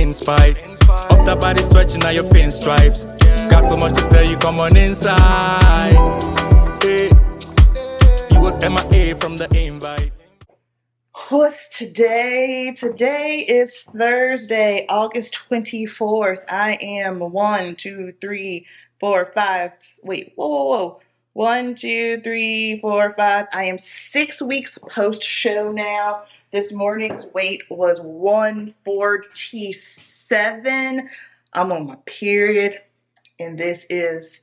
in spite of the body stretching out your pinstripes. Got so much to tell you, come on inside. Hey, you was MIA from the invite. What's today? Today is Thursday, August 24th. I am 1, 2, 3, 4, 5. Wait, whoa. 1, 2, 3, 4, 5. I am 6 weeks post-show now. This morning's weight was 147. I'm on my period, and this is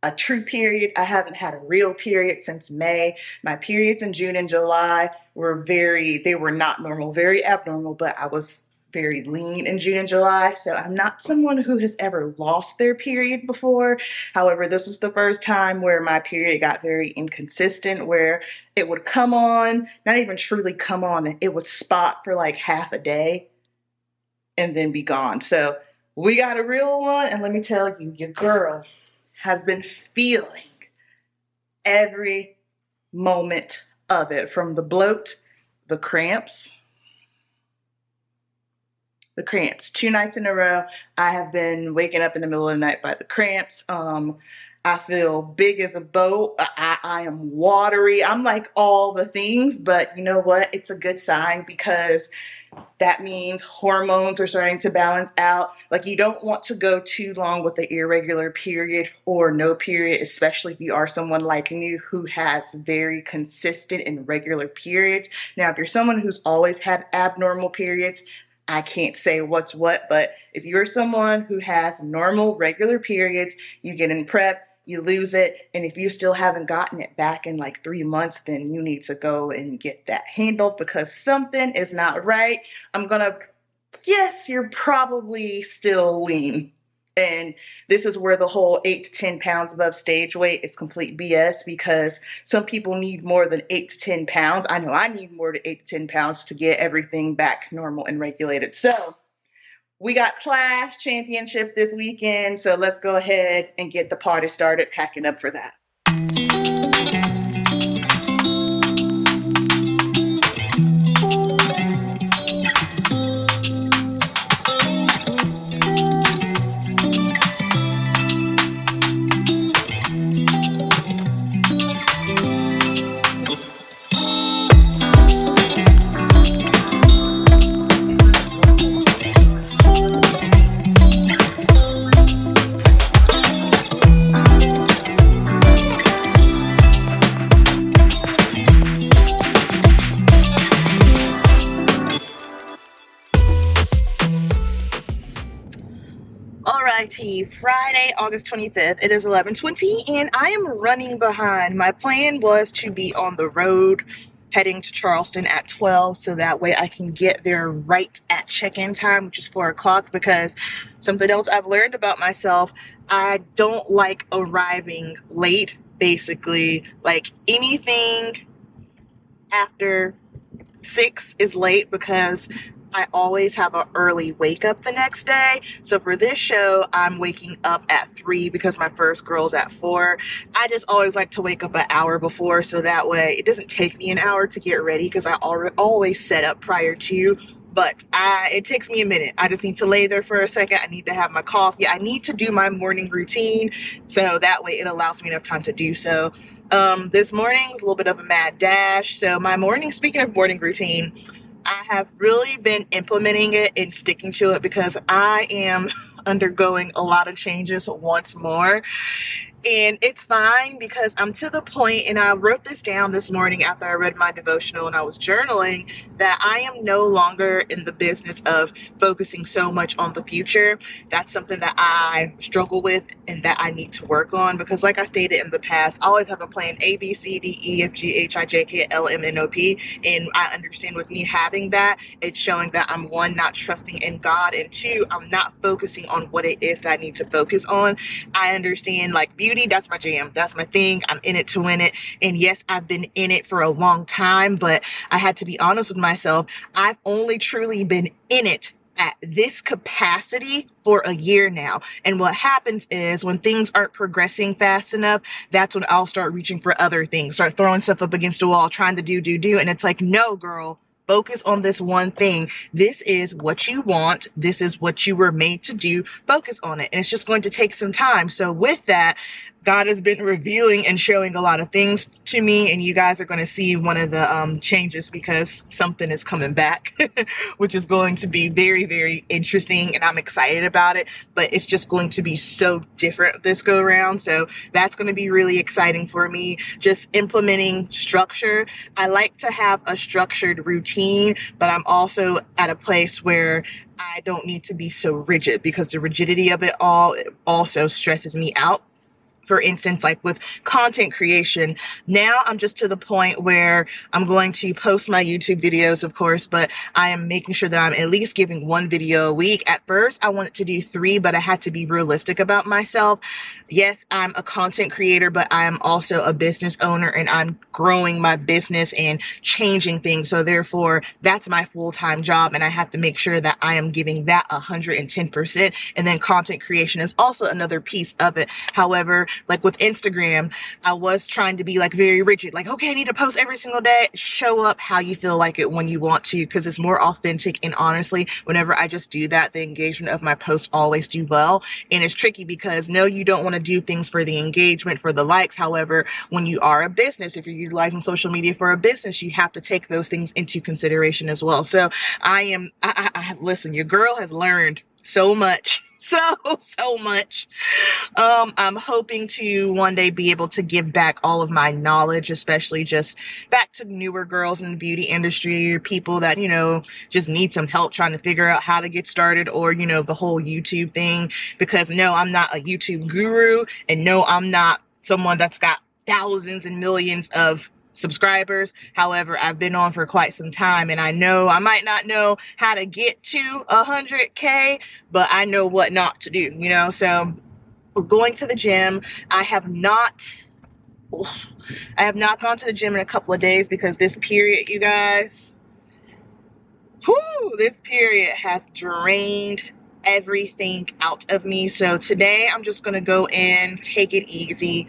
a true period. I haven't had a real period since May. My periods in June and July were they were not normal, very abnormal, but I was very lean in June and July. So I'm not someone who has ever lost their period before. However, this is the first time where my period got very inconsistent, where it would come on, not even truly come on, it would spot for like half a day and then be gone. So we got a real one, and let me tell you, your girl has been feeling every moment of it, from the bloat, the cramps. 2 nights in a row, I have been waking up in the middle of the night by the cramps. I feel big as a boat. I am watery. I'm like all the things, but you know what? It's a good sign, because that means hormones are starting to balance out. Like, you don't want to go too long with the irregular period or no period, especially if you are someone like me who has very consistent and regular periods. Now, if you're someone who's always had abnormal periods, I can't say what's what, but if you're someone who has normal, regular periods, you get in prep, you lose it, and if you still haven't gotten it back in like 3 months, then you need to go and get that handled, because something is not right. I'm gonna guess you're probably still lean. And this is where the whole 8 to 10 pounds above stage weight is complete BS, because some people need more than 8 to 10 pounds. I know I need more than 8 to 10 pounds to get everything back normal and regulated. So we got Klash Championship this weekend, so let's go ahead and get the party started, packing up for that. Alrighty, Friday, August 25th. It is 11:20, and I am running behind. My plan was to be on the road heading to Charleston at 12, so that way I can get there right at check-in time, which is 4 o'clock, because something else I've learned about myself, I don't like arriving late, basically. Like, anything after 6 is late, because I always have an early wake up the next day. So for this show, I'm waking up at 3 because my first girl's at 4. I just always like to wake up an hour before, so that way it doesn't take me an hour to get ready, because I always set up prior to. But it takes me a minute. I just need to lay there for a second. I need to have my coffee. I need to do my morning routine, so that way it allows me enough time to do so. This morning was a little bit of a mad dash. So my morning, speaking of morning routine, I have really been implementing it and sticking to it, because I am undergoing a lot of changes once more. And it's fine, because I'm to the point, and I wrote this down this morning after I read my devotional and I was journaling, that I am no longer in the business of focusing so much on the future. That's something that I struggle with and that I need to work on, because like I stated in the past, I always have a plan A, B, C, D, E, F, G, H, I, J, K, L, M, N, O, P. And I understand with me having that, it's showing that I'm, 1, not trusting in God, and 2, I'm not focusing on what it is that I need to focus on. I understand, like, beauty, that's my jam, that's my thing, I'm in it to win it. And yes, I've been in it for a long time, but I had to be honest with myself. I've only truly been in it at this capacity for a year now. And what happens is, when things aren't progressing fast enough, that's when I'll start reaching for other things, start throwing stuff up against the wall, trying to do. And it's like, no, girl, Focus on this one thing. This is what you want. This is what you were made to do. Focus on it. And it's just going to take some time. So with that, God has been revealing and showing a lot of things to me, and you guys are going to see one of the changes because something is coming back, which is going to be very, very interesting, and I'm excited about it, but it's just going to be so different this go around. So that's going to be really exciting for me. Just implementing structure. I like to have a structured routine, but I'm also at a place where I don't need to be so rigid because the rigidity of it all also stresses me out. For instance, like with content creation, now I'm just to the point where I'm going to post my YouTube videos, of course, but I am making sure that I'm at least giving 1 video a week. At first, I wanted to do 3, but I had to be realistic about myself. Yes, I'm a content creator, but I am also a business owner, and I'm growing my business and changing things. So therefore, that's my full-time job, and I have to make sure that I am giving that 110%. And then content creation is also another piece of it. However, like with Instagram, I was trying to be like very rigid, like, okay, I need to post every single day. Show up how you feel like it when you want to, because it's more authentic. And honestly, whenever I just do that, the engagement of my posts always do well. And it's tricky because no, you don't want to do things for the engagement, for the likes. However, when you are a business, if you're utilizing social media for a business, you have to take those things into consideration as well. So listen, your girl has learned so much, so much. I'm hoping to one day be able to give back all of my knowledge, especially just back to newer girls in the beauty industry, or people that, you know, just need some help trying to figure out how to get started, or, you know, the whole YouTube thing. Because no, I'm not a YouTube guru, and no, I'm not someone that's got thousands and millions of subscribers. However, I've been on for quite some time, and I know I might not know how to get to 100K, but I know what not to do, you know. So we're going to the gym. I have not gone to the gym in a couple of days because this period, you guys, this period has drained everything out of me. So today I'm just gonna go in, take it easy,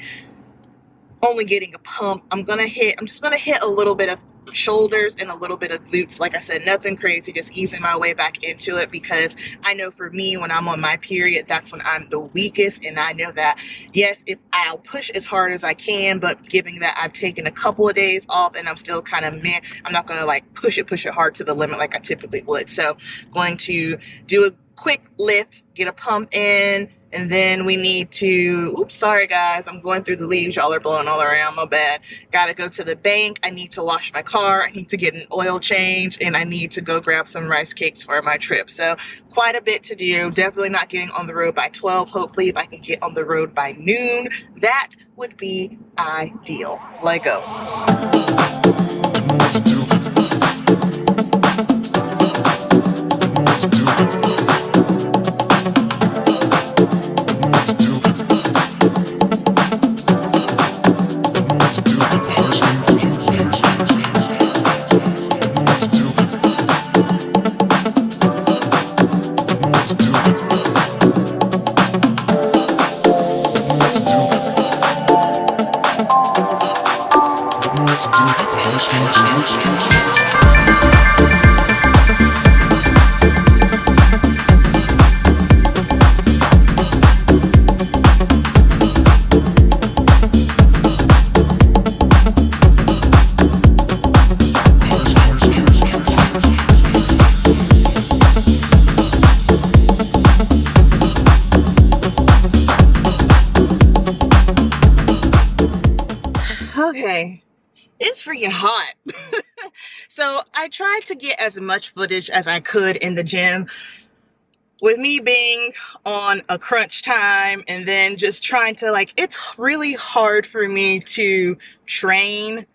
only getting a pump. I'm just gonna hit a little bit of shoulders and a little bit of glutes. Like I said, nothing crazy, just easing my way back into it, because I know for me, when I'm on my period, that's when I'm the weakest. And I know that, yes, if I'll push as hard as I can, but given that I've taken a couple of days off and I'm still kind of meh, I'm not gonna like push it hard to the limit like I typically would. So going to do a quick lift, get a pump in, and then we need to, oops, sorry guys, I'm going through the leaves, y'all are blowing all around, my bad. Gotta go to the bank, I need to wash my car, I need to get an oil change, and I need to go grab some rice cakes for my trip. So quite a bit to do, definitely not getting on the road by 12. Hopefully if I can get on the road by noon, that would be ideal. Let go. Okay, it's freaking hot. So I tried to get as much footage as I could in the gym, with me being on a crunch time, and then just trying to, like, it's really hard for me to train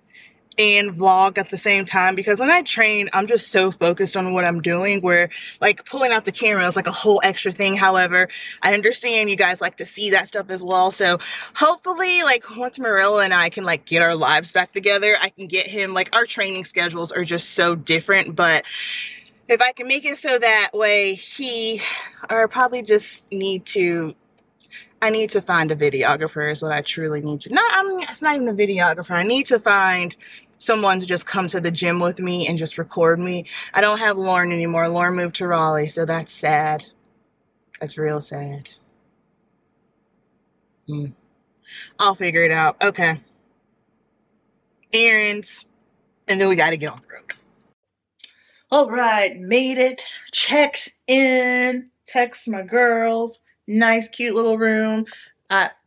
and vlog at the same time, because when I train, I'm just so focused on what I'm doing, where like pulling out the camera is like a whole extra thing. However, I understand you guys like to see that stuff as well. So hopefully, like, once Marilla and I can like get our lives back together, I can get him, like, our training schedules are just so different, but if I can make it so that way, I probably just need to, I need to find a videographer is what I truly need to. It's not even a videographer. I need to find someone to just come to the gym with me and just record me. I don't have Lauren anymore. Lauren moved to Raleigh, so that's sad. That's real sad. I'll figure it out. Okay. Errands, and then we got to get on the road. All right, made it, checked in, text my girls, nice cute little room.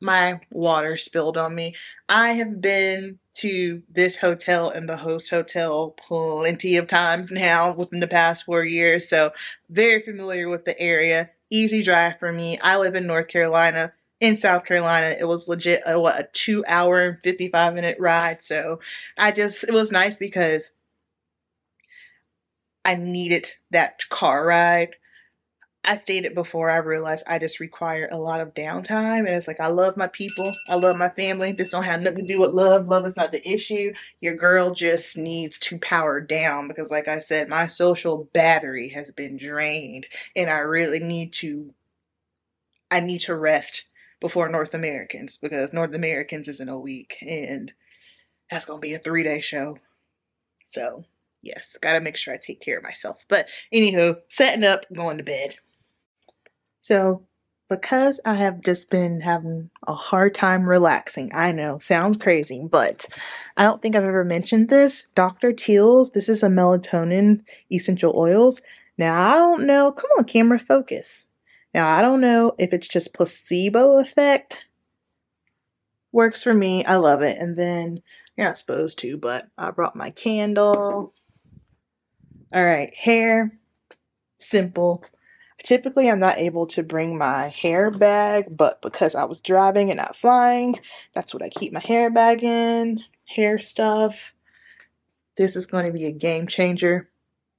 My water spilled on me. I have been to this hotel and the host hotel plenty of times now within the past 4 years, so very familiar with the area. Easy drive for me. I live in North Carolina. In South Carolina, it was legit a 2-hour and 55-minute ride, so it was nice because I needed that car ride. I stated before, I realized I just require a lot of downtime. And it's like, I love my people. I love my family. This don't have nothing to do with love. Love is not the issue. Your girl just needs to power down because, like I said, my social battery has been drained. And I really need to rest before North Americans because North Americans is in a week. And that's going to be a 3-day show. So, yes, got to make sure I take care of myself. But anywho, setting up, going to bed. So, because I have just been having a hard time relaxing, I know, sounds crazy, but I don't think I've ever mentioned this. Dr. Teal's, this is a melatonin essential oils. Now, I don't know, come on, camera, focus. Now, I don't know if it's just placebo effect. Works for me, I love it. And then, you're not supposed to, but I brought my candle. All right, hair, simple. Typically, I'm not able to bring my hair bag, but because I was driving and not flying, that's what I keep my hair bag in. Hair stuff. This is going to be a game changer.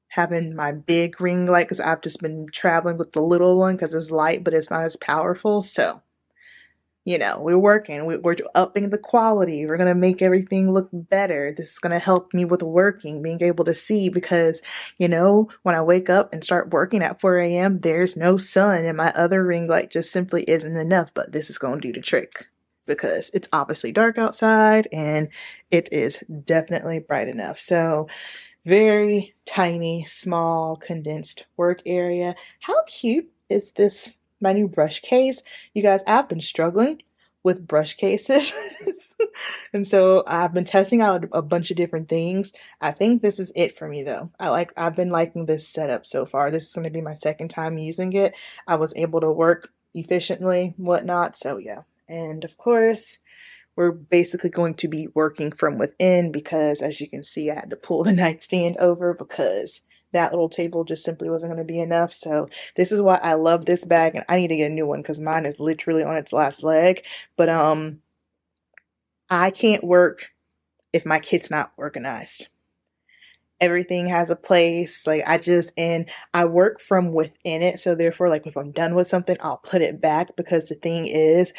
Having my big ring light, because I've just been traveling with the little one because it's light, but it's not as powerful. So, you know, we're working. We're upping the quality. We're going to make everything look better. This is going to help me with working, being able to see because, you know, when I wake up and start working at 4 a.m., there's no sun and my other ring light just simply isn't enough. But this is going to do the trick because it's obviously dark outside and it is definitely bright enough. So very tiny, small, condensed work area. How cute is this? My new brush case. You guys, I've been struggling with brush cases. And so I've been testing out a bunch of different things. I think this is it for me though. I've been liking this setup so far. This is going to be my second time using it. I was able to work efficiently, whatnot. So yeah. And of course, we're basically going to be working from within because as you can see, I had to pull the nightstand over because that little table just simply wasn't going to be enough. So this is why I love this bag and I need to get a new one because mine is literally on its last leg. But I can't work if my kit's not organized. Everything has a place. And I work from within it. So therefore, like if I'm done with something, I'll put it back because the thing is,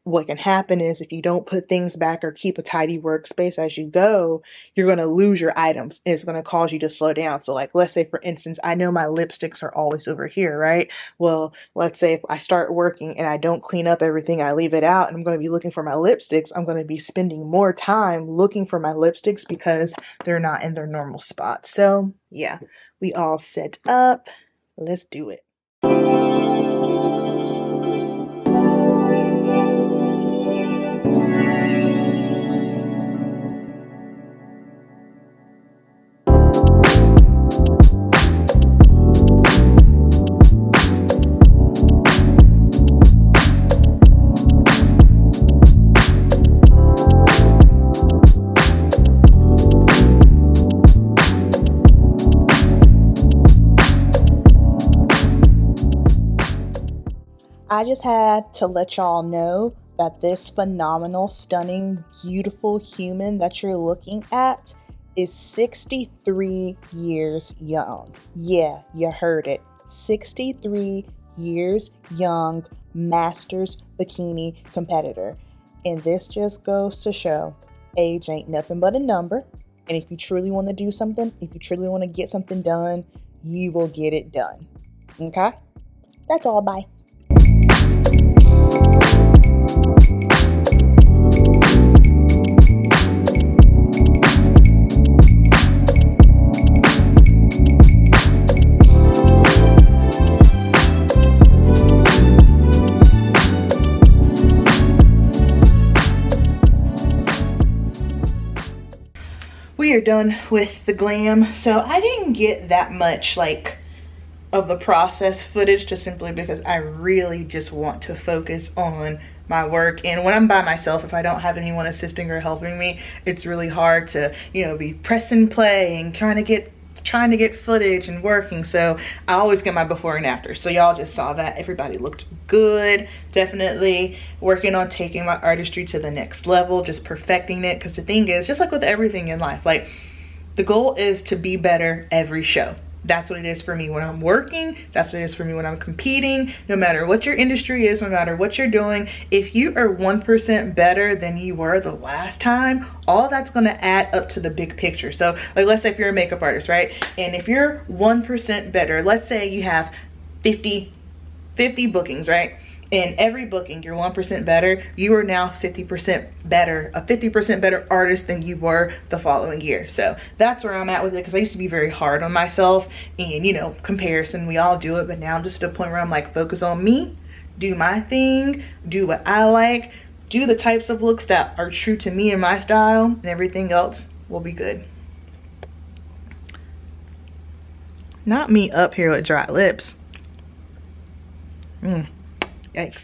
what can happen is if you don't put things back or keep a tidy workspace as you go, you're going to lose your items and it's going to cause you to slow down. So like, let's say for instance, I know my lipsticks are always over here, right? Well, let's say if I start working and I don't clean up everything, I leave it out and I'm going to be looking for my lipsticks. I'm going to be spending more time looking for my lipsticks because they're not in their normal spot. So yeah, we all set up. Let's do it. I just had to let y'all know that this phenomenal, stunning, beautiful human that you're looking at is 63 years young. Yeah, you heard it. 63 years young, Masters bikini competitor. And this just goes to show age ain't nothing but a number. And if you truly want to do something, if you truly want to get something done, you will get it done. Okay? That's all. Bye. done with the Glam, so I didn't get that much like of the process footage, just simply because I really just want to focus on my work. And when I'm by myself, if I don't have anyone assisting or helping me, it's really hard to, you know, be pressing play and trying to get footage and working. So I always get my before and after. So y'all just saw that. Everybody looked good. Definitely working on taking my artistry to the next level, just perfecting it. Because the thing is, just like with everything in life, like the goal is to be better every show. That's what it is for me when I'm working. That's what it is for me when I'm competing. No matter what your industry is, no matter what you're doing, if you are 1% better than you were the last time, all that's gonna add up to the big picture. So like, let's say if you're a makeup artist, right? And if you're 1% better, let's say you have 50 bookings, right? In every booking, you're 1% better. You are now 50% better, a 50% better artist than you were the following year. So that's where I'm at with it, because I used to be very hard on myself and, you know, comparison, we all do it. But now I'm just at a point where I'm like, focus on me, do my thing, do what I like, do the types of looks that are true to me and my style, and everything else will be good. Not me up here with dry lips. Yikes.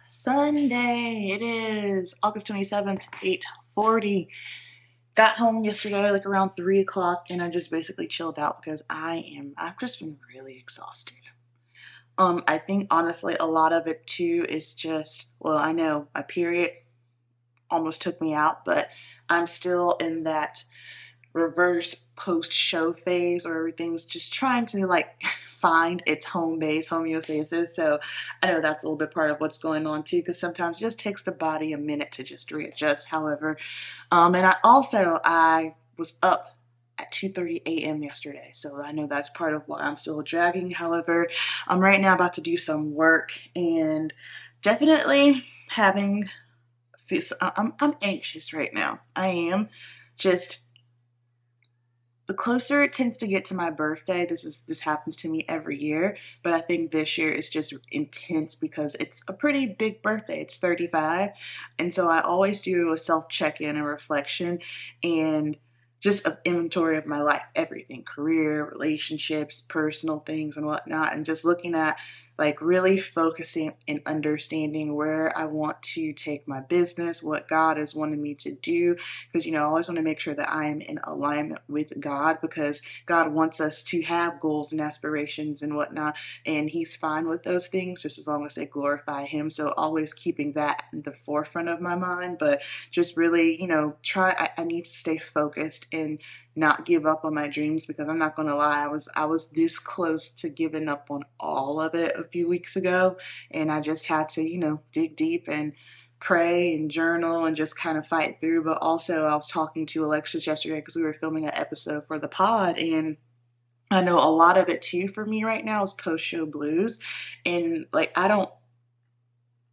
Sunday, it is August 27th, 8:40. Got home yesterday like around 3 o'clock, and I just basically chilled out because I've just been really exhausted. I think honestly a lot of it too is just, well, I know my period almost took me out, but I'm still in that reverse post-show phase where everything's just trying to like find its home base, homeostasis. So I know that's a little bit part of what's going on too, because sometimes it just takes the body a minute to just readjust. However, and I was up at 2:30 a.m. yesterday, so I know that's part of why I'm still dragging. However, I'm right now about to do some work and definitely having this. I'm anxious right now. I am just. The closer it tends to get to my birthday, this happens to me every year, but I think this year is just intense because it's a pretty big birthday. It's 35, and so I always do a self check-in and reflection and just an inventory of my life, everything, career, relationships, personal things and whatnot, and just looking at like really focusing and understanding where I want to take my business, what God has wanted me to do. Because, you know, I always want to make sure that I am in alignment with God, because God wants us to have goals and aspirations and whatnot. And He's fine with those things, just as long as they glorify Him. So always keeping that in the forefront of my mind, but just really, you know, I need to stay focused and not give up on my dreams, because I'm not going to lie, I was this close to giving up on all of it a few weeks ago, and I just had to, you know, dig deep and pray and journal and just kind of fight through. But also I was talking to Alexis yesterday because we were filming an episode for the pod, and I know a lot of it too for me right now is post-show blues. And like, I don't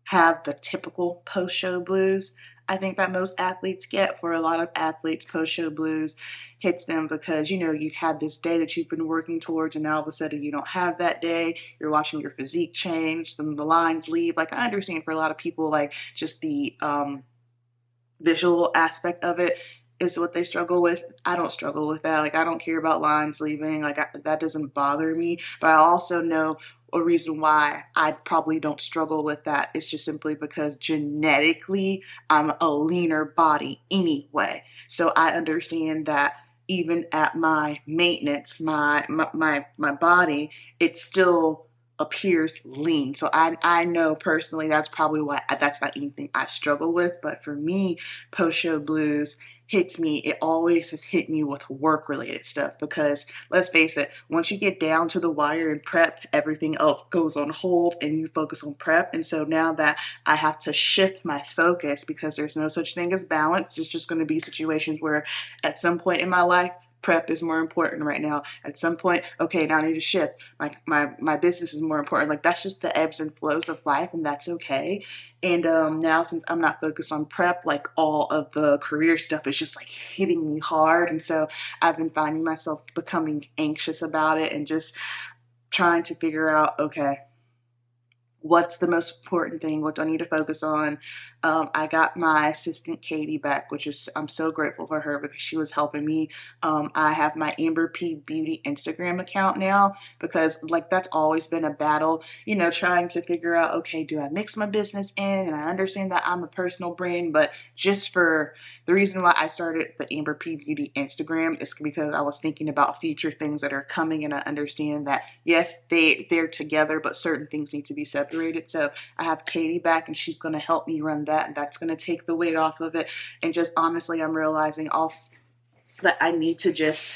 have the typical post-show blues I think that most athletes get. For a lot of athletes, post-show blues hits them because, you know, you've had this day that you've been working towards, and now all of a sudden you don't have that day. You're watching your physique change, some of the lines leave. Like, I understand for a lot of people, like, just the visual aspect of it is what they struggle with. I don't struggle with that. Like, I don't care about lines leaving. Like, that doesn't bother me. But I also know a reason why I probably don't struggle with that is just simply because genetically I'm a leaner body anyway. So I understand that even at my maintenance, my body, it still appears lean. So I know personally that's probably why that's not anything I struggle with. But for me, post-show blues hits me, it always has hit me with work related stuff, because let's face it, once you get down to the wire and prep, everything else goes on hold and you focus on prep. And so now that I have to shift my focus, because there's no such thing as balance, it's just going to be situations where at some point in my life prep is more important right now. At some point, okay, now I need to shift. My business is more important. Like, that's just the ebbs and flows of life, and that's okay. And now, since I'm not focused on prep, like, all of the career stuff is just like hitting me hard. And so I've been finding myself becoming anxious about it and just trying to figure out, okay, what's the most important thing? What do I need to focus on? I got my assistant Katie back, which is, I'm so grateful for her because she was helping me. I have my Amberp Beauty Instagram account now because like that's always been a battle, you know, trying to figure out, okay, do I mix my business in? And I understand that I'm a personal brand, but just for the reason why I started the Amberp Beauty Instagram is because I was thinking about future things that are coming, and I understand that yes, they're together, but certain things need to be separated. So I have Katie back, and she's going to help me run that, and that's going to take the weight off of it. And just honestly, I'm realizing also that I need to just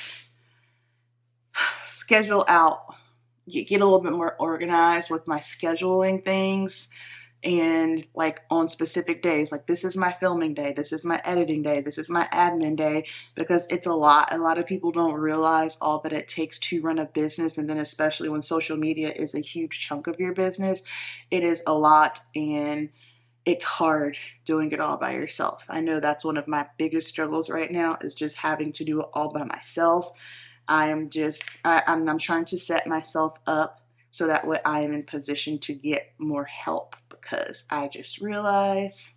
schedule out, get a little bit more organized with my scheduling things. And like on specific days, like this is my filming day, this is my editing day, this is my admin day, because it's a lot. A lot of people don't realize all that it takes to run a business, and then especially when social media is a huge chunk of your business, it is a lot, and it's hard doing it all by yourself. I know that's one of my biggest struggles right now, is just having to do it all by myself. I'm trying to set myself up so that way I am in position to get more help, because I just realized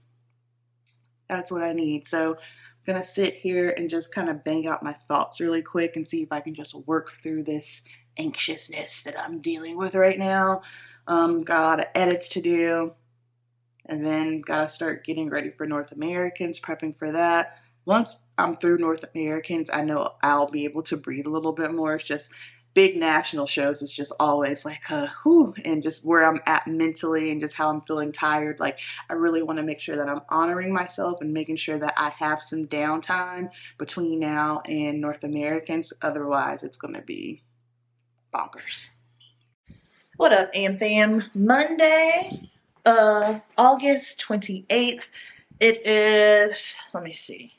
that's what I need. So I'm gonna sit here and just kind of bang out my thoughts really quick and see if I can just work through this anxiousness that I'm dealing with right now. Got a lot of edits to do, and then gotta start getting ready for North Americans, prepping for that. Once I'm through North Americans, I know I'll be able to breathe a little bit more. It's just big national shows is just always like whew, and just where I'm at mentally and just how I'm feeling tired. Like I really want to make sure that I'm honoring myself and making sure that I have some downtime between now and North Americans. Otherwise it's going to be bonkers. What up, Am Fam? Monday, August 28th. It is, let me see,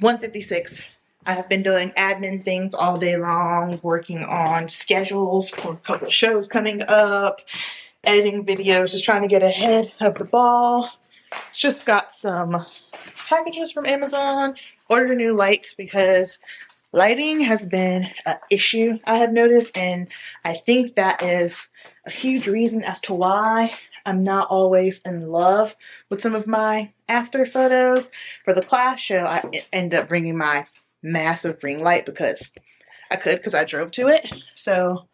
1:56. I have been doing admin things all day long, working on schedules for a couple of shows coming up, editing videos, just trying to get ahead of the ball. Just got some packages from Amazon, ordered a new light because lighting has been an issue I have noticed, and I think that is a huge reason as to why I'm not always in love with some of my after photos. For the Klash show, I ended up bringing my massive ring light because I drove to it. So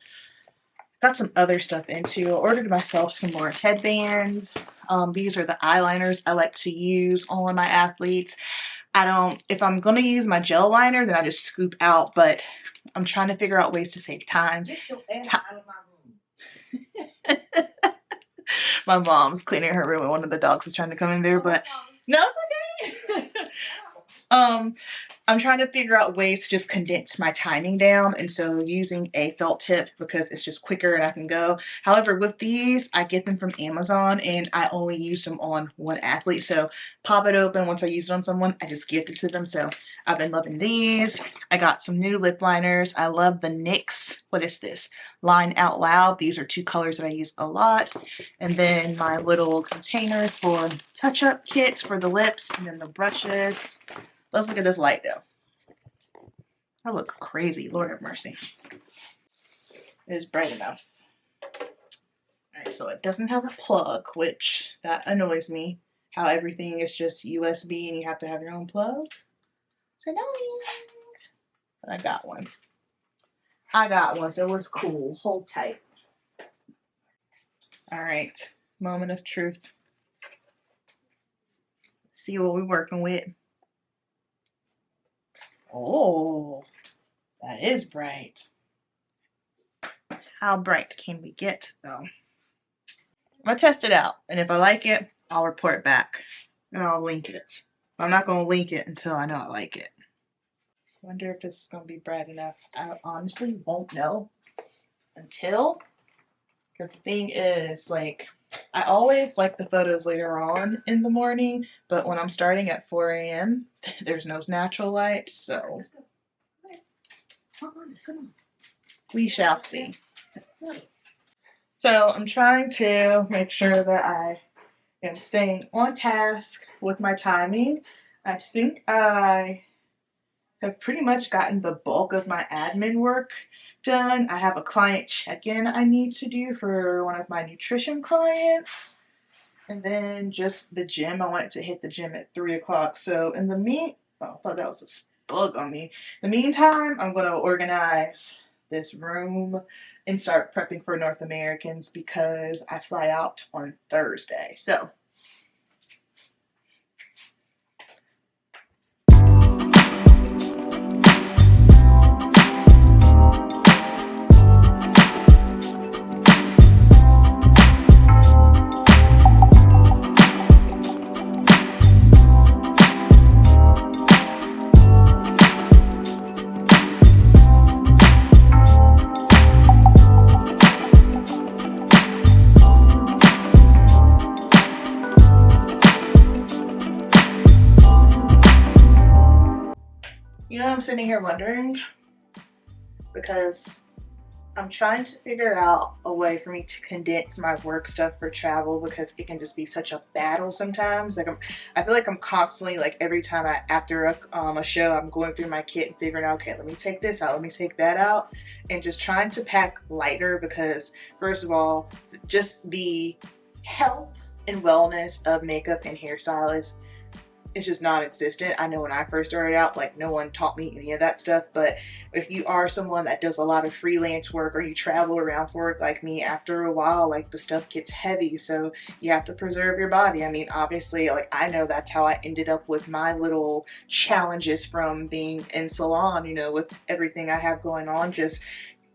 got some other stuff into. I ordered myself some more headbands. These are the eyeliners I like to use on my athletes. If I'm gonna use my gel liner, then I just scoop out, but I'm trying to figure out ways to save time. Get your ass out of my room. My mom's cleaning her room and one of the dogs is trying to come in there, but no, it's okay. I'm trying to figure out ways to just condense my timing down, and so using a felt tip because it's just quicker and I can go. However, with these, I get them from Amazon and I only use them on one athlete. So pop it open. Once I use it on someone, I just gift it to them. So I've been loving these. I got some new lip liners. I love the NYX, what is this? Line Out Loud. These are two colors that I use a lot. And then my little containers for touch-up kits for the lips, and then the brushes. Let's look at this light though. I look crazy, Lord have mercy. It is bright enough. Alright, so it doesn't have a plug, which that annoys me. How everything is just USB and you have to have your own plug. It's annoying. But I got one. So it was cool. Hold tight. Alright, moment of truth. Let's see what we're working with. Oh, that is bright. How bright can we get, though? I'm gonna test it out, and if I like it, I'll report back, and I'll link it. I'm not gonna link it until I know I like it. I wonder if this is gonna be bright enough. I honestly won't know until, because the thing is, like, I always like the photos later on in the morning, but when I'm starting at 4 a.m., there's no natural light, so we shall see. So I'm trying to make sure that I am staying on task with my timing. I think I have pretty much gotten the bulk of my admin work done. I have a client check-in I need to do for one of my nutrition clients. And then just the gym. I wanted to hit the gym at 3 o'clock. So in the oh, I thought that was a bug on me. In the meantime, I'm going to organize this room and start prepping for North Americans because I fly out on Thursday. So you know, I'm sitting here wondering because I'm trying to figure out a way for me to condense my work stuff for travel because it can just be such a battle sometimes. Like I feel like I'm constantly, like every time after a show, I'm going through my kit and figuring out, okay, let me take this out, let me take that out, and just trying to pack lighter because first of all, just the health and wellness of makeup and hairstylists, it's just non-existent. I know when I first started out, like no one taught me any of that stuff, but if you are someone that does a lot of freelance work or you travel around for work like me, after a while, like the stuff gets heavy, so you have to preserve your body. I mean, obviously, like I know that's how I ended up with my little challenges from being in salon, you know, with everything I have going on, just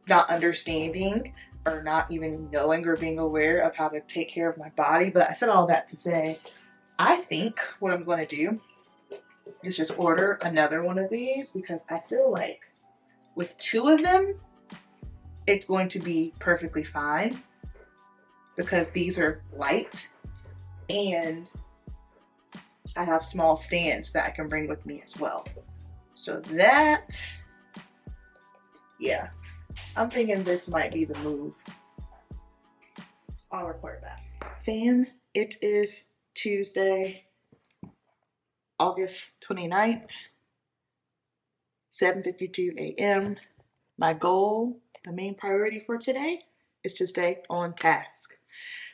not understanding or not even knowing or being aware of how to take care of my body. But I said all that to say, I think what I'm going to do is just order another one of these because I feel like with 2 of them, it's going to be perfectly fine because these are light and I have small stands that I can bring with me as well. So that, yeah, I'm thinking this might be the move. I'll report back. Fam, it is Tuesday, August 29th, 7:52 a.m. My goal, the main priority for today, is to stay on task.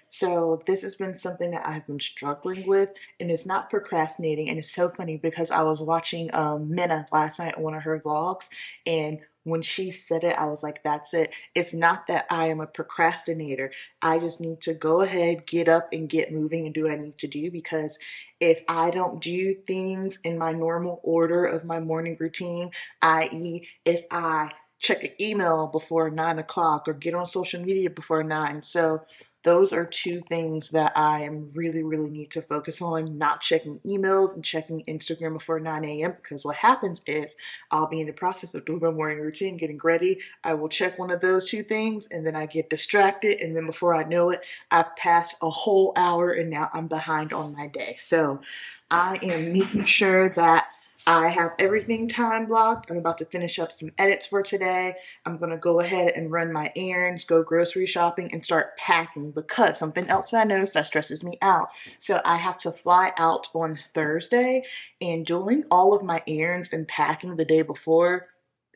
So this has been something that I've been struggling with, and it's not procrastinating. And it's so funny because I was watching Minna last night on one of her vlogs, and when she said it, I was like, that's it. It's not that I am a procrastinator. I just need to go ahead, get up and get moving and do what I need to do, because if I don't do things in my normal order of my morning routine, i.e. if I check an email before 9 o'clock or get on social media before 9. So those are 2 things that I am really need to focus on, not checking emails and checking Instagram before 9 a.m. because what happens is I'll be in the process of doing my morning routine, getting ready. I will check one of those 2 things and then I get distracted. And then before I know it, I've passed a whole hour and now I'm behind on my day. So I am making sure that I have everything time blocked. I'm about to finish up some edits for today. I'm going to go ahead and run my errands, go grocery shopping, and start packing because something else I noticed that stresses me out. So I have to fly out on Thursday, and doing all of my errands and packing the day before,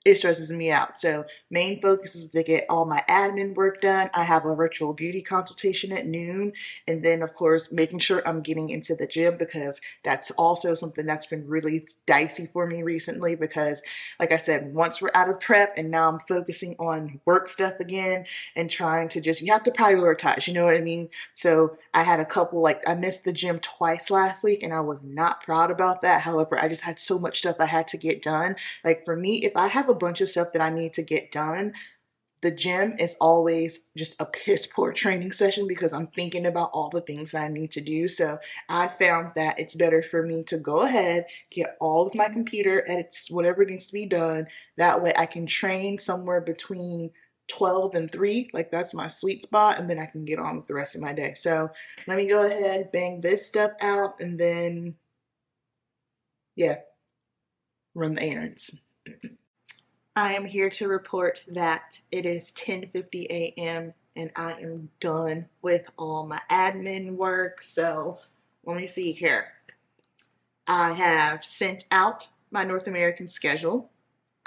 it stresses me out. So main focus is to get all my admin work done. I have a virtual beauty consultation at noon. And then of course, making sure I'm getting into the gym because that's also something that's been really dicey for me recently because like I said, once we're out of prep and now I'm focusing on work stuff again and trying to just, you have to prioritize, you know what I mean? So I had a couple, like I missed the gym twice last week and I was not proud about that. However, I just had so much stuff I had to get done. Like for me, if I have a bunch of stuff that I need to get done, the gym is always just a piss poor training session because I'm thinking about all the things that I need to do. So I found that it's better for me to go ahead, get all of my computer edits, whatever needs to be done. That way I can train somewhere between 12 and 3, like that's my sweet spot, and then I can get on with the rest of my day. So let me go ahead, bang this stuff out, and then, yeah, run the errands. I am here to report that it is 10:50 a.m. and I am done with all my admin work. So let me see here. I have sent out my North American schedule.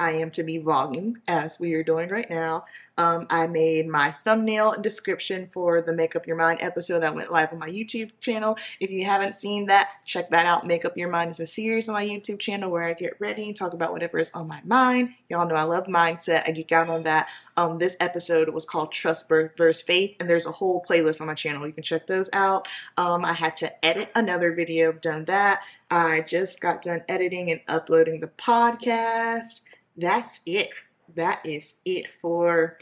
I am to be vlogging as we are doing right now. I made my thumbnail and description for the Make Up Your Mind episode that went live on my YouTube channel. If you haven't seen that, check that out. Make Up Your Mind is a series on my YouTube channel where I get ready and talk about whatever is on my mind. Y'all know I love mindset. I geek out on that. This episode was called Trust versus Faith, and there's a whole playlist on my channel. You can check those out. I had to edit another video. I've done that. I just got done editing and uploading the podcast. That's it. That is it for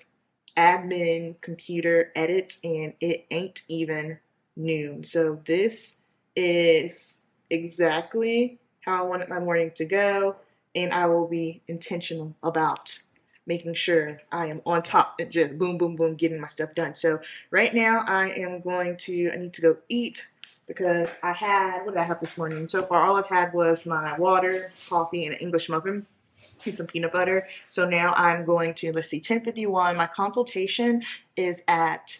admin computer edits, and it ain't even noon. So this is exactly how I wanted my morning to go, and I will be intentional about making sure I am on top and just boom, boom, boom, getting my stuff done. So right now I need to go eat because what did I have this morning? So far all I've had was my water, coffee, and an English muffin. And some peanut butter. So now I'm going to, let's see, 10:51. My consultation is at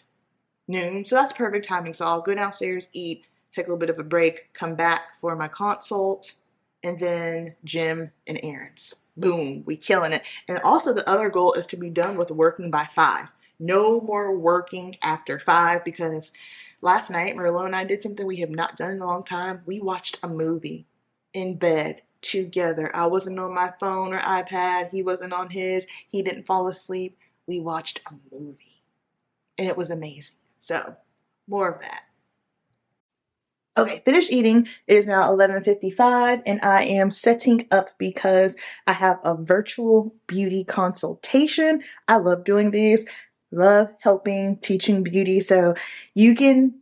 noon, so that's perfect timing. So I'll go downstairs, eat, take a little bit of a break, come back for my consult, and then gym and errands. Boom, we killing it. And also the other goal is to be done with working by 5. No more working after 5, because last night Merlot and I did something we have not done in a long time. We watched a movie in bed together. I wasn't on my phone or iPad. He wasn't on his. He didn't fall asleep. We watched a movie and it was amazing. So more of that. Okay, finished eating. It is now 11:55 and I am setting up because I have a virtual beauty consultation. I love doing these. Love helping, teaching beauty. So you can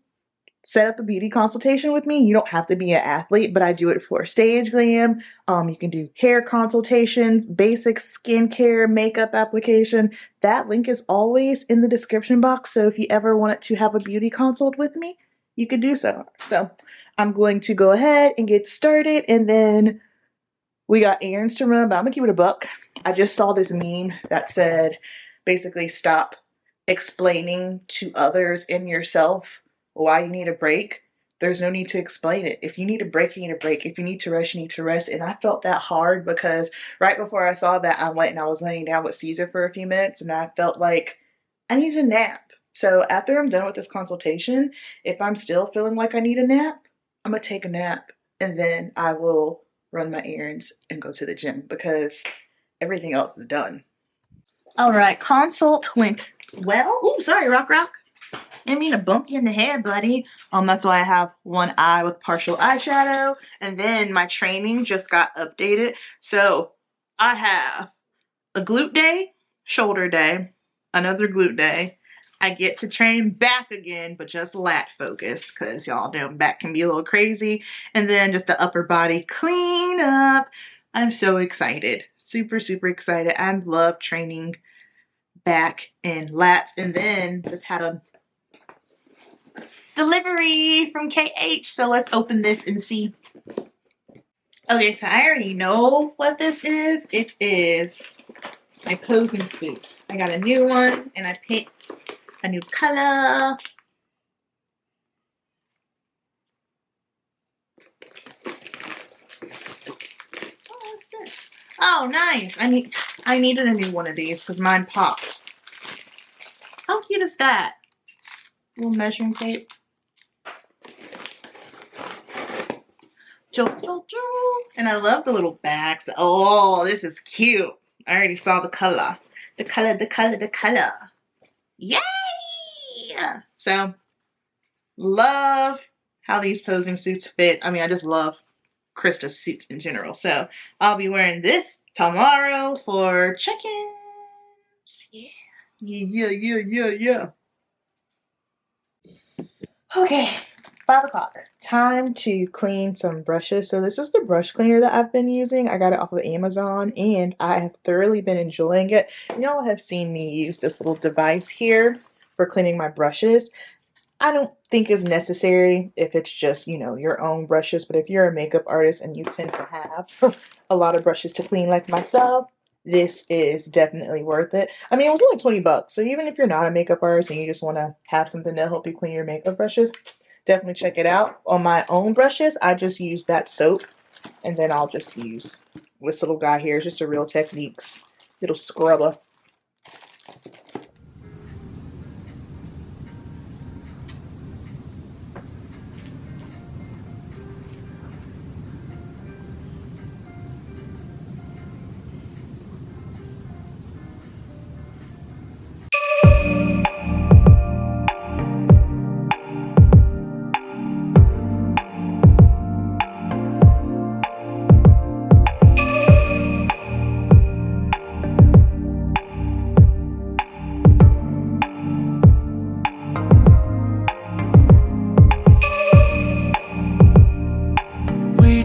set up a beauty consultation with me. You don't have to be an athlete, but I do it for stage glam. You can do hair consultations, basic skincare, makeup application. That link is always in the description box. So if you ever wanted to have a beauty consult with me, you could do so. So I'm going to go ahead and get started, and then we got errands to run, but I'm gonna keep it a buck. I just saw this meme that said, basically, stop explaining to others and yourself why you need a break. There's no need to explain it. If you need a break, you need a break. If you need to rest, you need to rest. And I felt that hard because right before I saw that, I went and I was laying down with Caesar for a few minutes, and I felt like I needed a nap. So after I'm done with this consultation, if I'm still feeling like I need a nap, I'm gonna take a nap, and then I will run my errands and go to the gym because everything else is done. All right, consult went well. Ooh, sorry, Rock. I mean to bump you in the head, buddy. That's why I have one eye with partial eyeshadow. And then my training just got updated. So I have a glute day, shoulder day, another glute day. I get to train back again, but just lat focused because y'all know back can be a little crazy. And then just the upper body cleanup. I'm so excited. Super, super excited. I love training back and lats. And then just had a delivery from KH. So let's open this and see. Okay, so I already know what this is. It is my posing suit. I got a new one and I picked a new color. Oh, what's this? Oh, nice. I needed a new one of these because mine popped. How cute is that? Little measuring tape. And I love the little bags. Oh, this is cute. I already saw the color. The color. Yay! So, love how these posing suits fit. I mean, I just love Krista's suits in general. So, I'll be wearing this tomorrow for check-ins. Yeah. Okay. 5 o'clock. Time to clean some brushes. So this is the brush cleaner that I've been using. I got it off of Amazon and I have thoroughly been enjoying it. Y'all have seen me use this little device here for cleaning my brushes. I don't think it's necessary if it's just, your own brushes. But if you're a makeup artist and you tend to have a lot of brushes to clean like myself, this is definitely worth it. I mean, it was only 20 bucks. So even if you're not a makeup artist and you just want to have something to help you clean your makeup brushes, definitely check it out. On my own brushes, I just use that soap, and then I'll just use this little guy here. It's just a Real Techniques Little scrubber.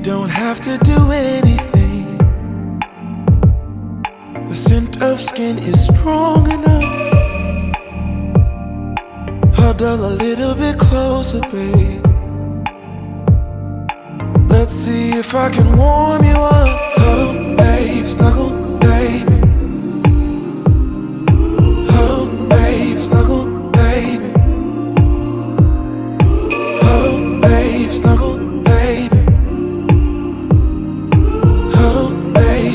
Don't have to do anything. The scent of skin is strong enough. Huddle a little bit closer, babe. Let's see if I can warm you up. Huddle, babe, snuggle, baby. Huddle, babe, snuggle, baby. Huddle, babe, snuggle, baby.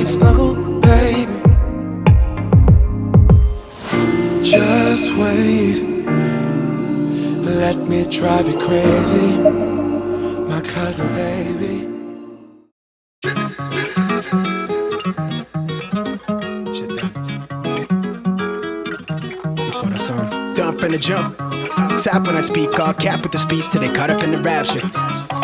Snuggle, baby. Just wait. Let me drive you crazy, my cuddle baby. Done finna jump. Top when I speak, all cap with the speech till they caught up in the rapture.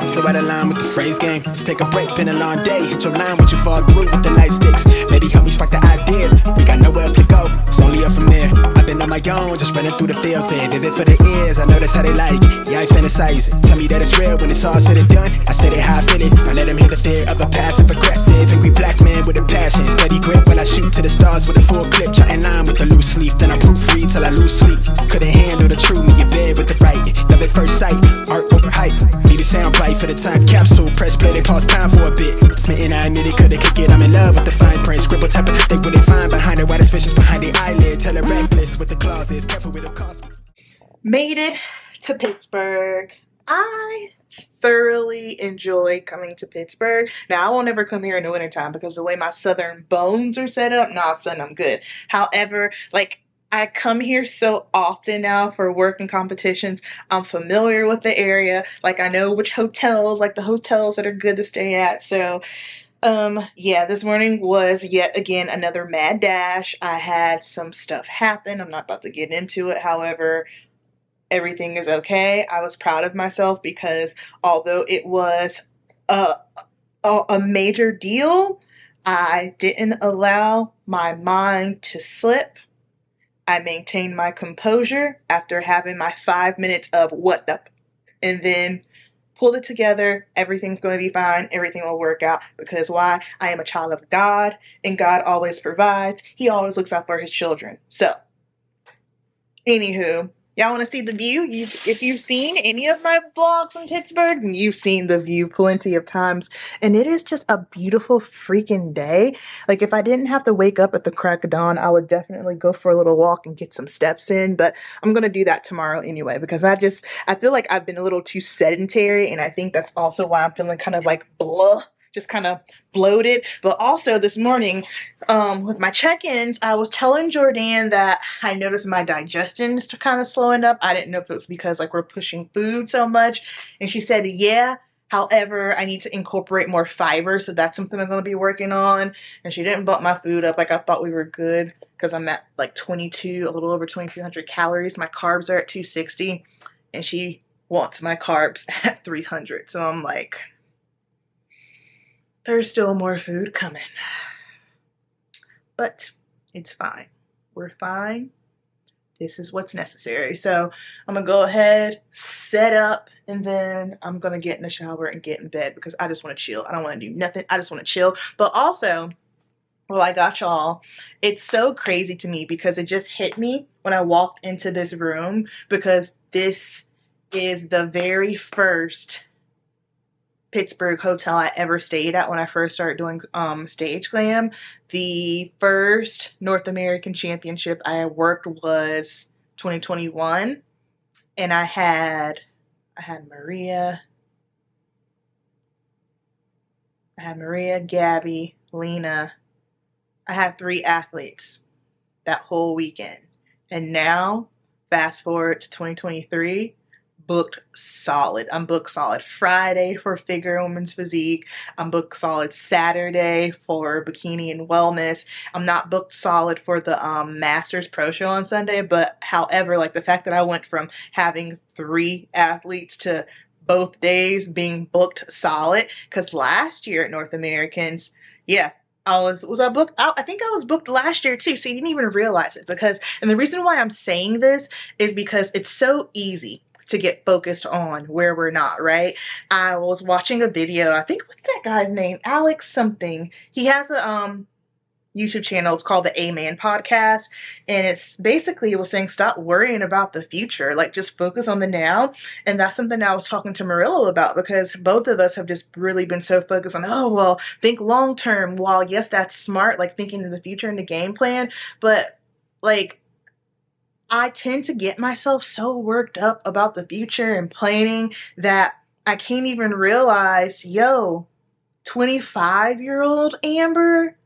I'm so out of line with the phrase game. Let's take a break, been a long day. Hit your line, what you fall through with the light sticks. Maybe help me spark the ideas. We got nowhere else to go, it's only up from there. I've been on my own, just running through the field. Say vivid for the ears, I know that's how they like it. Yeah, I fantasize it. Tell me that it's real when it's all said and done. I said it how I feel it. I let them hear the fear of a passive aggressive. Angry black man with a passion. Steady grip while I shoot to the stars with a full clip. Jotting line with a loose leaf. Then I proofread till I lose sleep. Couldn't handle the truth when you're bed with the writing. Love at first sight, art over hype. Need a sound bite for the time capsule. Press play, they pause time for a bit. Smitten, I admit it, couldn't kick it. I'm in love with the fine print. Scribble type of think what they find behind it. Why there's vicious behind the eyelid. Tell it reckless with the clauses. Careful with the cost. Made it to Pittsburgh. I thoroughly enjoy coming to Pittsburgh. Now, I won't ever come here in the wintertime because the way my southern bones are set up, nah, son, I'm good. However, like, I come here so often now for work and competitions. I'm familiar with the area. Like, I know which hotels, like the hotels that are good to stay at. So, yeah, this morning was yet again another mad dash. I had some stuff happen. I'm not about to get into it. However, everything is okay. I was proud of myself because although it was a major deal, I didn't allow my mind to slip. I maintained my composure after having my 5 minutes of what the, and then pulled it together. Everything's going to be fine. Everything will work out because why? I am a child of God and God always provides. He always looks out for his children. So, anywho, y'all want to see the view? If you've seen any of my vlogs in Pittsburgh, you've seen the view plenty of times. And it is just a beautiful freaking day. Like, if I didn't have to wake up at the crack of dawn, I would definitely go for a little walk and get some steps in. But I'm going to do that tomorrow anyway, because I feel like I've been a little too sedentary. And I think that's also why I'm feeling kind of like blah. Just kind of bloated. But also this morning, with my check-ins, I was telling Jordan that I noticed my digestion is kind of slowing up. I didn't know if it was because like we're pushing food so much. And she said, yeah. However, I need to incorporate more fiber. So that's something I'm going to be working on. And she didn't bump my food up. Like I thought we were good because I'm at like 22, a little over 2,200 calories. My carbs are at 260. And she wants my carbs at 300. So I'm like, there's still more food coming. But it's fine. We're fine. This is what's necessary. So I'm going to go ahead, set up, and then I'm going to get in the shower and get in bed because I just want to chill. I don't want to do nothing. I just want to chill. But also, well, I got y'all. It's so crazy to me because it just hit me when I walked into this room because this is the very first Pittsburgh hotel I ever stayed at when I first started doing stage glam. The first North American Championship I worked was 2021, and I had Maria, Gabby, Lena, I had 3 athletes that whole weekend. And now, fast forward to 2023, booked solid. I'm booked solid Friday for Figure and Women's Physique. I'm booked solid Saturday for Bikini and Wellness. I'm not booked solid for the Masters Pro Show on Sunday, but however, like the fact that I went from having 3 athletes to both days being booked solid, because last year at North Americans, yeah, was I booked? I think I was booked last year too, so you didn't even realize it. And the reason why I'm saying this is because it's so easy to get focused on where we're not, right? I was watching a video, I think, what's that guy's name? Alex something. He has a YouTube channel. It's called the A-Man Podcast. And it's basically, it was saying, stop worrying about the future. Like, just focus on the now. And that's something I was talking to Murillo about, because both of us have just really been so focused on, oh, well, think long term. While, yes, that's smart, like thinking in the future and the game plan. But, like, I tend to get myself so worked up about the future and planning that I can't even realize, yo, 25-year-old Amber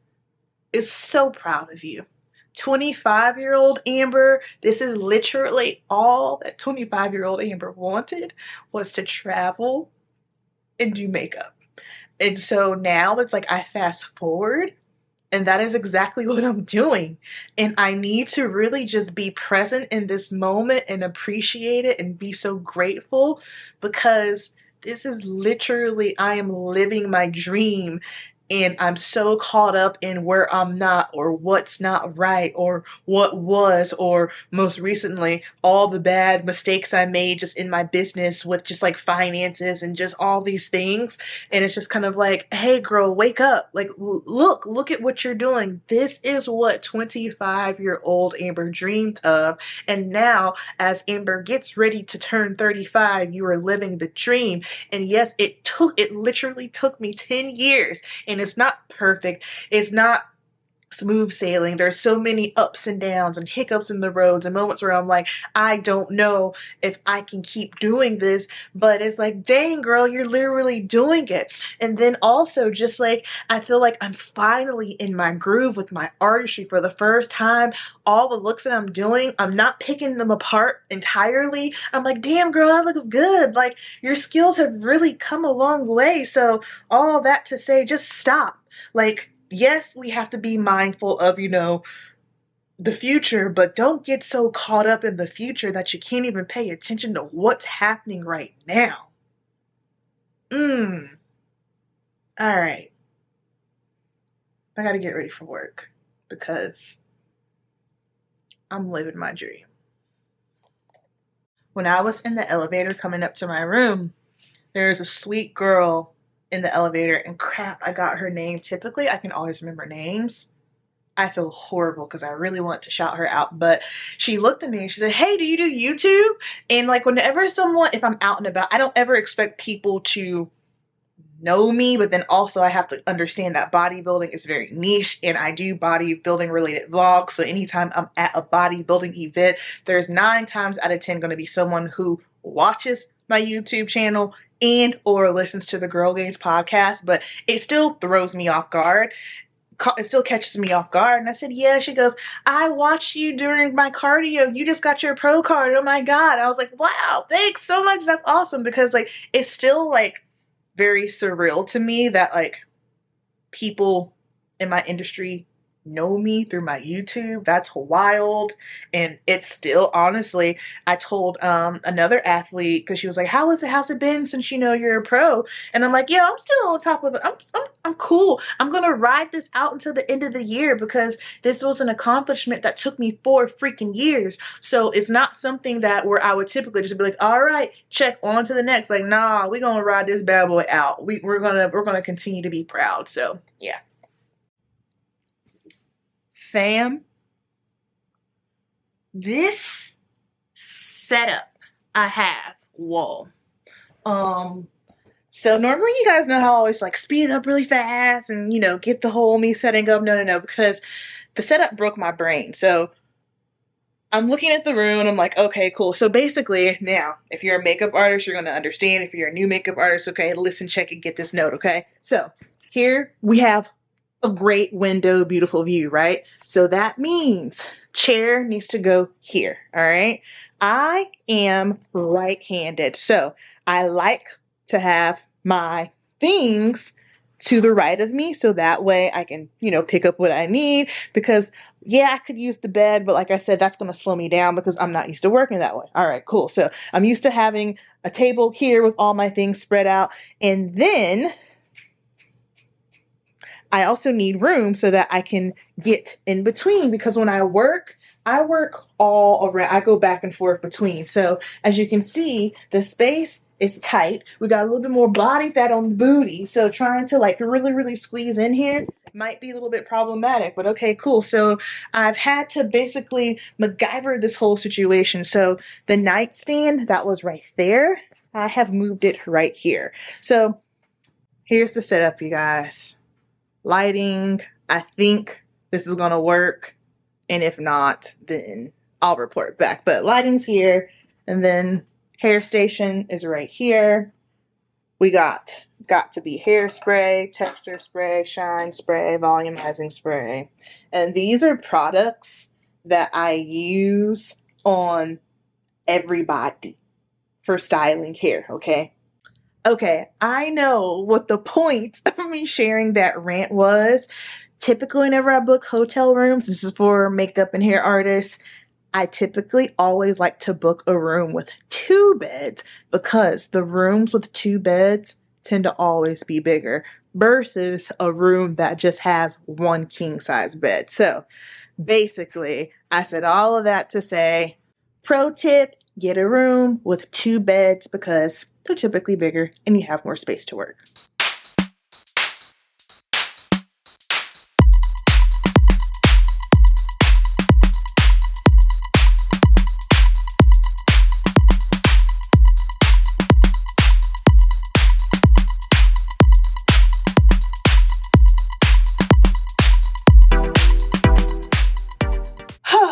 is so proud of you. 25-year-old Amber, this is literally all that 25-year-old Amber wanted, was to travel and do makeup. And so now it's like I fast forward, and that is exactly what I'm doing. And I need to really just be present in this moment and appreciate it and be so grateful, because this is literally, I am living my dream. And I'm so caught up in where I'm not, or what's not right, or what was, or most recently, all the bad mistakes I made just in my business with just like finances and just all these things. And it's just kind of like, hey girl, wake up. Like, look at what you're doing. This is what 25-year-old Amber dreamed of. And now, as Amber gets ready to turn 35, you are living the dream. And yes, it literally took me 10 years. And it's not perfect. It's not smooth sailing. There's so many ups and downs and hiccups in the roads and moments where I'm like, I don't know if I can keep doing this, but it's like, dang girl, you're literally doing it. And then also just like, I feel like I'm finally in my groove with my artistry for the first time. All the looks that I'm doing, I'm not picking them apart entirely. I'm like, damn girl, that looks good. Like, your skills have really come a long way. So all that to say, just stop. Like, yes, we have to be mindful of, you know, the future, but don't get so caught up in the future that you can't even pay attention to what's happening right now. All right. I gotta get ready for work because I'm living my dream. When I was in the elevator coming up to my room, there's a sweet girl in the elevator, and crap, I got her name. Typically, I can always remember names. I feel horrible because I really want to shout her out, but she looked at me and she said, hey, do you do YouTube? And like, whenever someone, if I'm out and about, I don't ever expect people to know me, but then also I have to understand that bodybuilding is very niche, and I do bodybuilding related vlogs. So anytime I'm at a bodybuilding event, there's 9 times out of 10 going to be someone who watches my YouTube channel and or listens to the Girl Gainz podcast, but it still throws me off guard. It still catches me off guard. And I said, yeah. She goes, I watched you during my cardio. You just got your pro card. Oh my God. I was like, wow, thanks so much. That's awesome. Because like, it's still like very surreal to me that like people in my industry know me through my YouTube. That's wild. And it's still, honestly, I told another athlete, because she was like, how's it been since you know you're a pro? And I'm like, yeah, I'm still on top of it. I'm cool. I'm gonna ride this out until the end of the year, because this was an accomplishment that took me 4 freaking years. So it's not something that where I would typically just be like, all right, check on to the next. Like, nah, we're gonna ride this bad boy out. We're gonna continue to be proud. So yeah. Fam, this setup I have, whoa. So normally you guys know how I always like speed it up really fast and, you know, get the whole me setting up. No, because the setup broke my brain. So I'm looking at the room and I'm like, okay, cool. So basically now, if you're a makeup artist, you're going to understand. If you're a new makeup artist, okay, listen, check and get this note, okay? So here we have a great window, beautiful view, right? So that means chair needs to go here, all right? I am right-handed, so I like to have my things to the right of me so that way I can, you know, pick up what I need because yeah, I could use the bed, but like I said, that's going to slow me down because I'm not used to working that way. All right, cool. So I'm used to having a table here with all my things spread out. And then I also need room so that I can get in between because when I work all around. I go back and forth between. So as you can see, the space is tight. We got a little bit more body fat on the booty. So trying to like really, really squeeze in here might be a little bit problematic, but okay, cool. So I've had to basically MacGyver this whole situation. So the nightstand that was right there, I have moved it right here. So here's the setup, you guys. Lighting, I think this is gonna work. And if not, then I'll report back. But lighting's here. And then hair station is right here. We got to be hairspray, texture spray, shine spray, volumizing spray. And these are products that I use on everybody for styling hair, okay? Okay, I know what the point of me sharing that rant was. Typically, whenever I book hotel rooms, this is for makeup and hair artists, I typically always like to book a room with 2 beds because the rooms with 2 beds tend to always be bigger versus a room that just has 1 king size bed. So basically, I said all of that to say, pro tip, get a room with 2 beds because they're typically bigger and you have more space to work.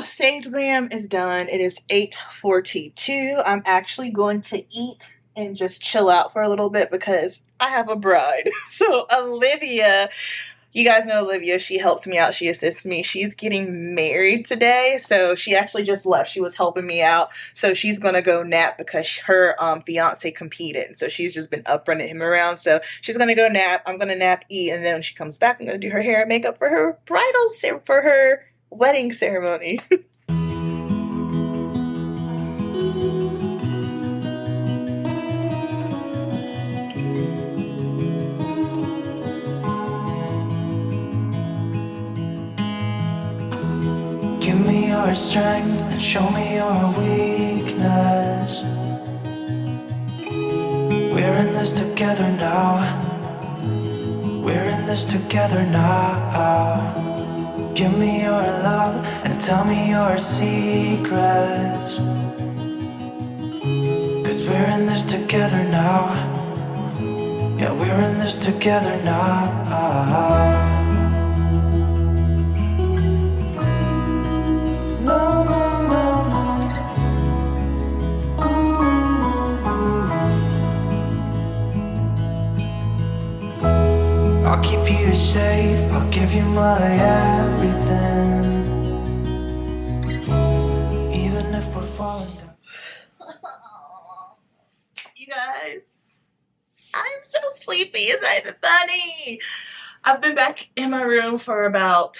Stage Glam is done. It is 8:42. I'm actually going to eat and just chill out for a little bit because I have a bride. So Olivia, you guys know Olivia, she helps me out, she assists me. She's getting married today, so she actually just left. She was helping me out, so she's gonna go nap because her fiance competed, so she's just been up running him around. So she's gonna go nap, I'm gonna nap, eat, and then when she comes back, I'm gonna do her hair and makeup for her for her wedding ceremony. Give me your strength and show me your weakness. We're in this together now. We're in this together now. Give me your love and tell me your secrets. 'Cause we're in this together now. Yeah, we're in this together now. No, no, no, no. I'll keep you safe, I'll give you my everything. Even if we're falling down. You guys, I'm so sleepy. It's not even funny. I've been back in my room for about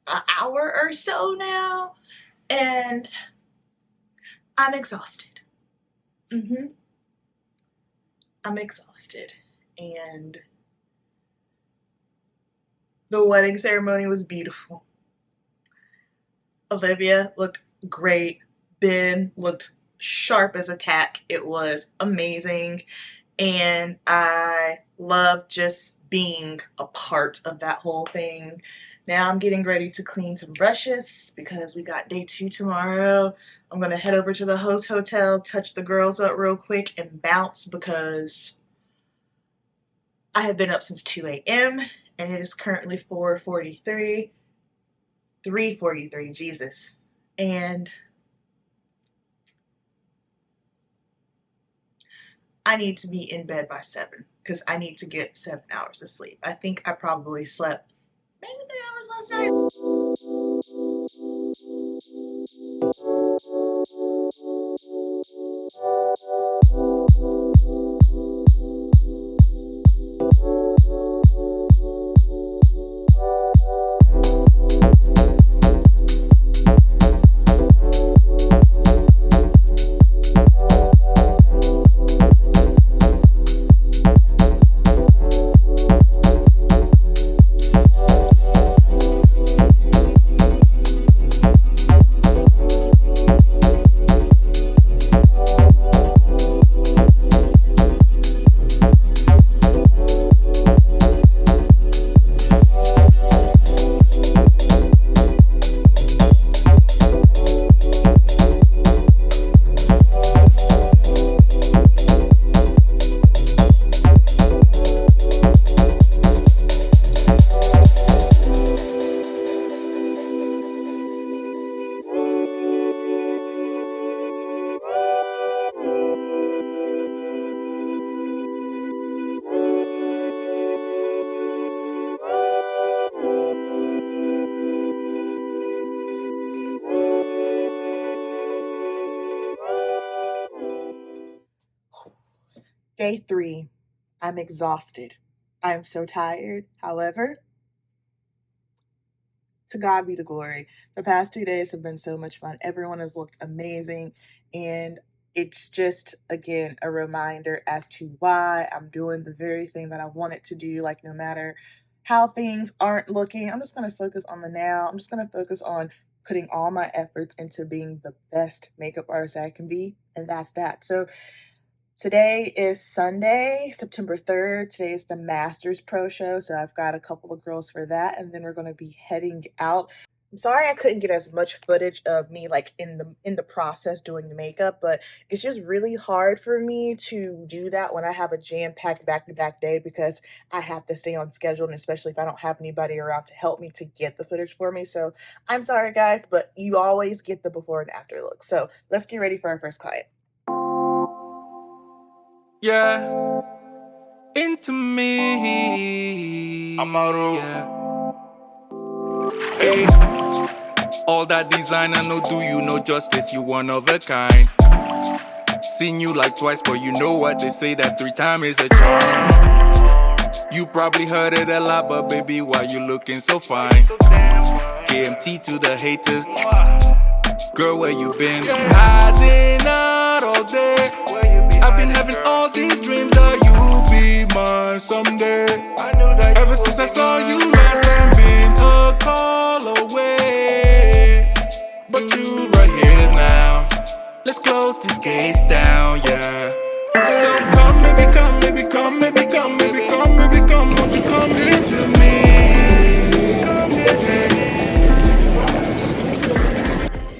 an hour or so now, and I'm exhausted. I'm exhausted, and the wedding ceremony was beautiful. Olivia looked great. Ben looked sharp as a tack. It was amazing, and I loved just being a part of that whole thing. Now I'm getting ready to clean some brushes because we got day 2 tomorrow. I'm gonna head over to the host hotel, touch the girls up real quick, and bounce because I have been up since 2 a.m. and it is currently 4:43, 3:43, Jesus. And I need to be in bed by 7 because I need to get 7 hours of sleep. I think I probably slept maybe 3 hours last night. Day 3, I'm exhausted. I'm so tired. However, to God be the glory. The past 2 days have been so much fun. Everyone has looked amazing. And it's just, again, a reminder as to why I'm doing the very thing that I wanted to do. Like, no matter how things aren't looking, I'm just going to focus on the now. I'm just going to focus on putting all my efforts into being the best makeup artist I can be. And that's that. So, today is Sunday, September 3rd. Today is the Masters Pro Show, so I've got a couple of girls for that, and then we're going to be heading out. I'm sorry I couldn't get as much footage of me like in the process doing the makeup, but it's just really hard for me to do that when I have a jam-packed back-to-back day because I have to stay on schedule, and especially if I don't have anybody around to help me to get the footage for me. So I'm sorry, guys, but you always get the before and after look. So let's get ready for our first client. Yeah, into me. I'm out. Yeah. Hey. All that design I know do you no justice. You one of a kind. Seen you like twice, but you know what they say that 3 times is a charm. You probably heard it a lot, but baby, why you looking so fine? KMT to the haters. Girl, where you been? Hiding out all day. I've been having all these dreams that you'll be mine someday. Ever since I saw you last time, been a call away. But you right here now. Let's close this case down, yeah. So come, baby, come, baby, come, baby, come, baby, come, baby, come, won't you come into me?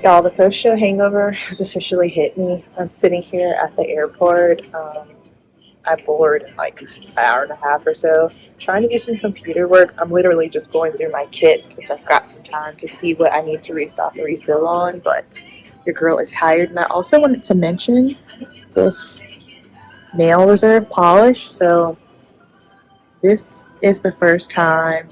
Y'all, the post-show hangover has officially hit me. I'm sitting here at the airport. I board like an hour and a half or so, trying to do some computer work. I'm literally just going through my kit since I've got some time to see what I need to restock and refill on, but your girl is tired. And I also wanted to mention this nail reserve polish. So this is the first time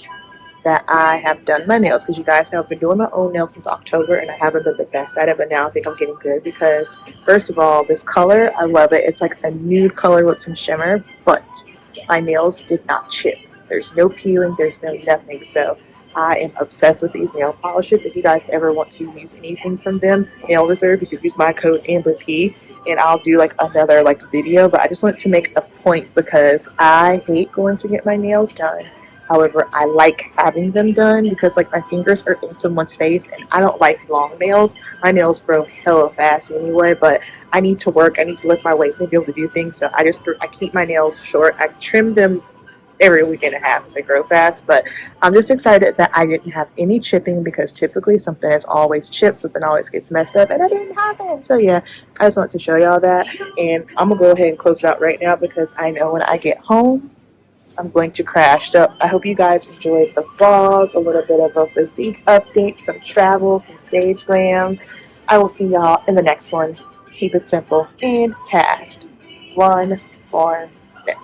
that I have done my nails, because you guys know I've been doing my own nails since October and I haven't been the best at it, but now I think I'm getting good because, first of all, this color, I love it. It's like a nude color with some shimmer, but my nails did not chip. There's no peeling, there's no nothing, so I am obsessed with these nail polishes. If you guys ever want to use anything from them, Nail Reserve, you could use my code Amberp and I'll do like another like video, but I just wanted to make a point because I hate going to get my nails done. However, I like having them done because like my fingers are in someone's face and I don't like long nails. My nails grow hella fast anyway, but I need to work. I need to lift my weights and be able to do things. So I keep my nails short. I trim them every week and a half as they grow fast, but I'm just excited that I didn't have any chipping because typically something is always chipped, something always gets messed up, and that didn't happen. So yeah, I just wanted to show y'all that, and I'm gonna go ahead and close it out right now because I know when I get home I'm going to crash. So I hope you guys enjoyed the vlog, a little bit of a physique update, some travel, some stage glam. I will see y'all in the next one. Keep it simple and cast. 1, for Fit.